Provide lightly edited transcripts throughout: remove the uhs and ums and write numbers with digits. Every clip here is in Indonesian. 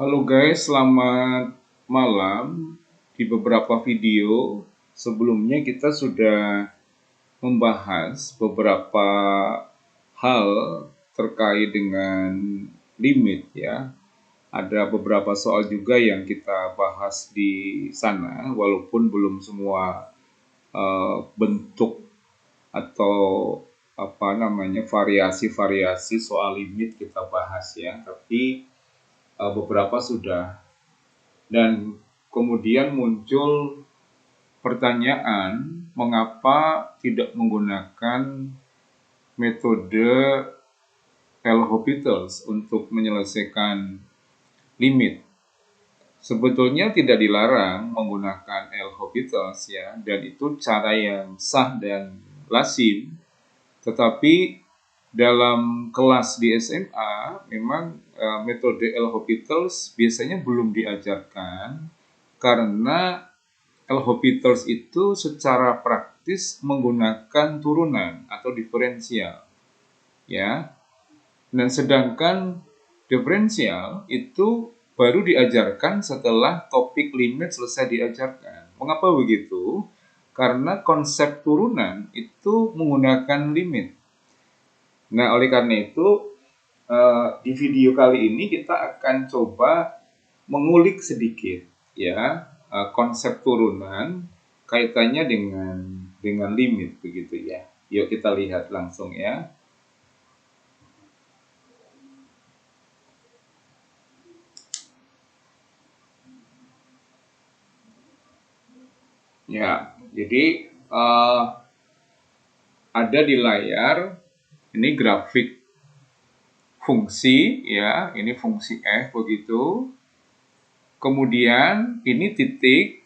Halo guys, selamat malam. Di beberapa video sebelumnya kita sudah membahas beberapa hal terkait dengan limit ya. Ada beberapa soal juga yang kita bahas di sana, walaupun belum semua bentuk atau variasi-variasi soal limit kita bahas ya. Tapi beberapa sudah. Dan kemudian muncul pertanyaan, mengapa tidak menggunakan metode L'Hopital untuk menyelesaikan limit? Sebetulnya tidak dilarang menggunakan L'Hopital ya, dan itu cara yang sah dan lazim. Tetapi dalam kelas di SMA memang metode L'Hopital biasanya belum diajarkan karena L'Hopital itu secara praktis menggunakan turunan atau diferensial ya. Dan sedangkan diferensial itu baru diajarkan setelah topik limit selesai diajarkan. Mengapa begitu? Karena konsep turunan itu menggunakan limit. Nah, oleh karena itu di video kali ini kita akan coba mengulik sedikit ya konsep turunan kaitannya dengan limit begitu ya. Yuk kita lihat langsung ya. Ya, jadi ada di layar ini grafik fungsi ya, ini fungsi f begitu. Kemudian ini titik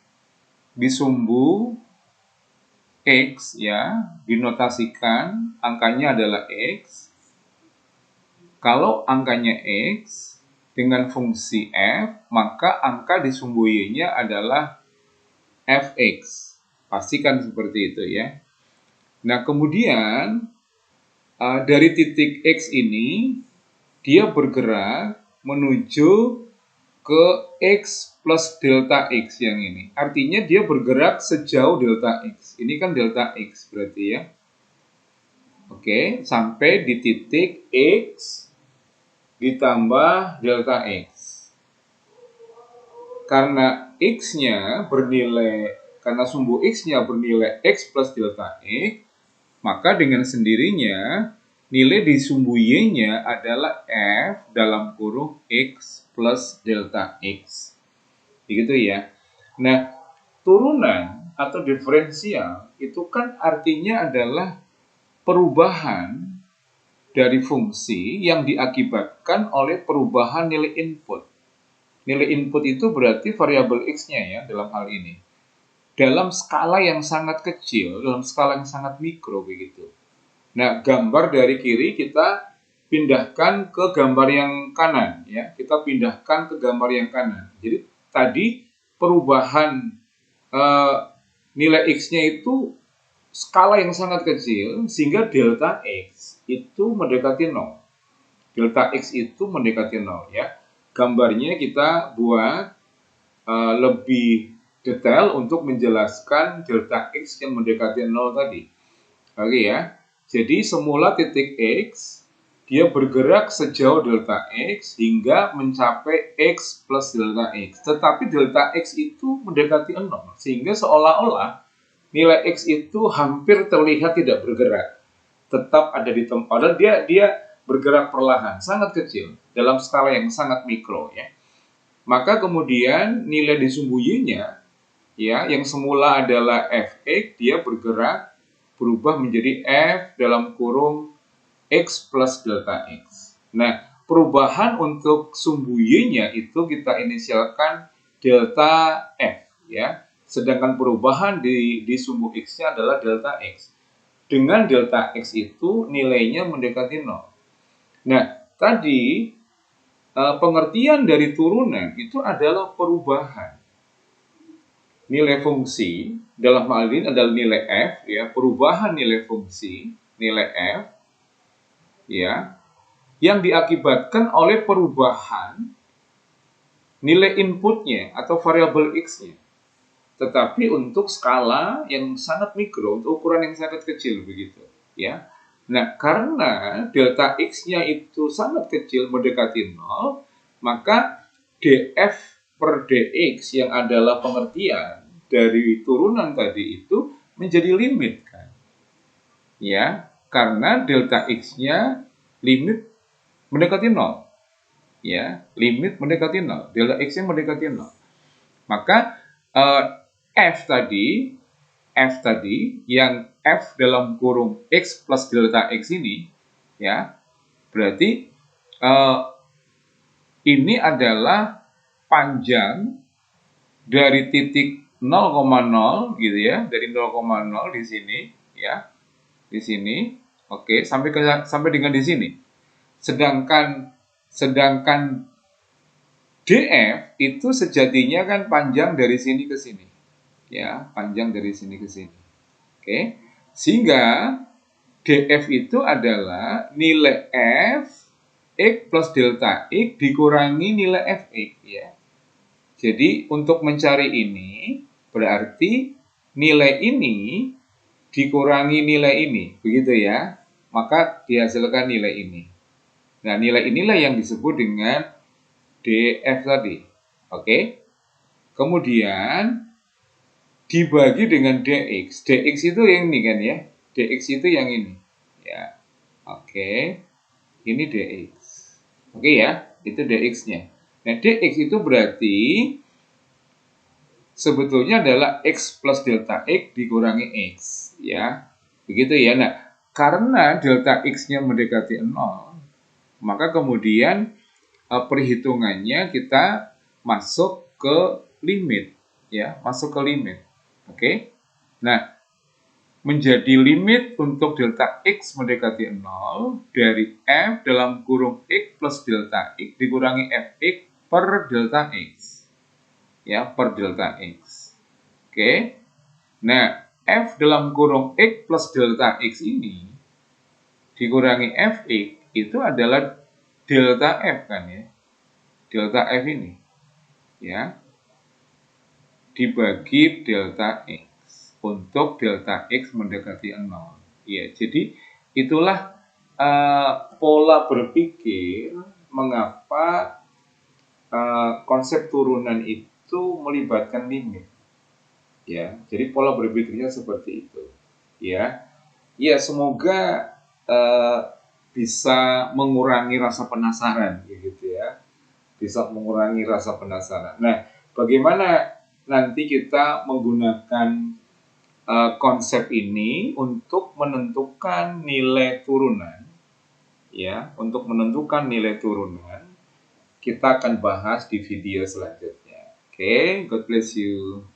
di sumbu X ya, dinotasikan angkanya adalah X. Kalau angkanya X dengan fungsi f, maka angka di sumbu Y-nya adalah fx. Pastikan seperti itu ya. Nah, kemudian dari titik X ini dia bergerak menuju ke X plus delta X yang ini. Artinya dia bergerak sejauh delta X. Ini kan delta X berarti ya. Oke, sampai di titik X ditambah delta X. Karena X-nya bernilai, karena sumbu X-nya bernilai X plus delta X, maka dengan sendirinya nilai di sumbu Y-nya adalah F dalam kurung X plus delta X. Begitu ya. Nah, turunan atau diferensial itu kan artinya adalah perubahan dari fungsi yang diakibatkan oleh perubahan nilai input. Nilai input itu berarti variabel X-nya ya dalam hal ini. Dalam skala yang sangat kecil, dalam skala yang sangat mikro begitu. Nah, gambar dari kiri kita pindahkan ke gambar yang kanan ya. Kita pindahkan ke gambar yang kanan. Jadi tadi perubahan nilai X-nya itu skala yang sangat kecil sehingga delta X itu mendekati 0. Delta X itu mendekati 0 ya. Gambarnya kita buat lebih detail untuk menjelaskan delta X yang mendekati 0 tadi. Oke ya. Jadi semula titik X dia bergerak sejauh delta X hingga mencapai X plus delta X. Tetapi delta X itu mendekati 0. Sehingga seolah-olah nilai X itu hampir terlihat tidak bergerak. Tetap ada di tempat. Dan dia bergerak perlahan, sangat kecil. Dalam skala yang sangat mikro ya. Maka kemudian nilai di sumbu Y-nya ya yang semula adalah fx dia berubah menjadi f dalam kurung x plus delta x. Nah, perubahan untuk sumbu Y-nya itu kita inisialkan delta f ya. Sedangkan perubahan di sumbu X-nya adalah delta X. Dengan delta X itu nilainya mendekati 0. Nah, tadi pengertian dari turunan itu adalah perubahan. Nilai fungsi dalam hal ini adalah nilai f ya, perubahan nilai fungsi, nilai f ya, yang diakibatkan oleh perubahan nilai inputnya atau variabel X-nya. Tetapi untuk skala yang sangat mikro, untuk ukuran yang sangat kecil begitu, ya. Nah, karena delta X-nya itu sangat kecil mendekati 0, maka df per dx yang adalah pengertian dari turunan tadi itu menjadi limit kan. Ya, karena delta X-nya limit mendekati 0. Ya, limit mendekati 0. Delta X-nya mendekati 0. Maka F tadi yang F dalam kurung X plus delta X ini, ya, berarti ini adalah panjang dari titik 0,0 gitu ya, dari 0,0 di sini, ya, di sini, oke, sampai dengan di sini. Sedangkan DF itu sejatinya kan panjang dari sini ke sini, ya, panjang dari sini ke sini, oke, sehingga DF itu adalah nilai F X plus delta X dikurangi nilai Fx, ya. Jadi untuk mencari ini berarti nilai ini dikurangi nilai ini, begitu ya. Maka dihasilkan nilai ini. Nah, nilai inilah yang disebut dengan DF tadi. Oke. Kemudian dibagi dengan DX. DX itu yang ini kan ya. DX itu yang ini. Ya. Oke. Ini DX. Oke ya, itu DX-nya. Nah, DX itu berarti sebetulnya adalah X plus delta X dikurangi X, ya. Begitu ya. Nah, karena delta X-nya mendekati 0, maka kemudian perhitungannya kita masuk ke limit, ya, masuk ke limit. Oke. Nah, menjadi limit untuk delta X mendekati 0 dari F dalam kurung X plus delta X dikurangi Fx per delta X. Ya, per delta X. Oke. Nah, F dalam kurung X plus delta X ini dikurangi Fx itu adalah delta F kan ya. Delta F ini. Ya. Dibagi delta X untuk delta X mendekati 0. Ya, jadi itulah pola berpikir mengapa konsep turunan itu melibatkan limit. Ya, jadi pola berpikirnya seperti itu. Ya, ya semoga bisa mengurangi rasa penasaran, gitu ya. Bisa mengurangi rasa penasaran. Nah, bagaimana nanti kita menggunakan konsep ini untuk menentukan nilai turunan, ya, untuk menentukan nilai turunan kita akan bahas di video selanjutnya. Oke, God bless you.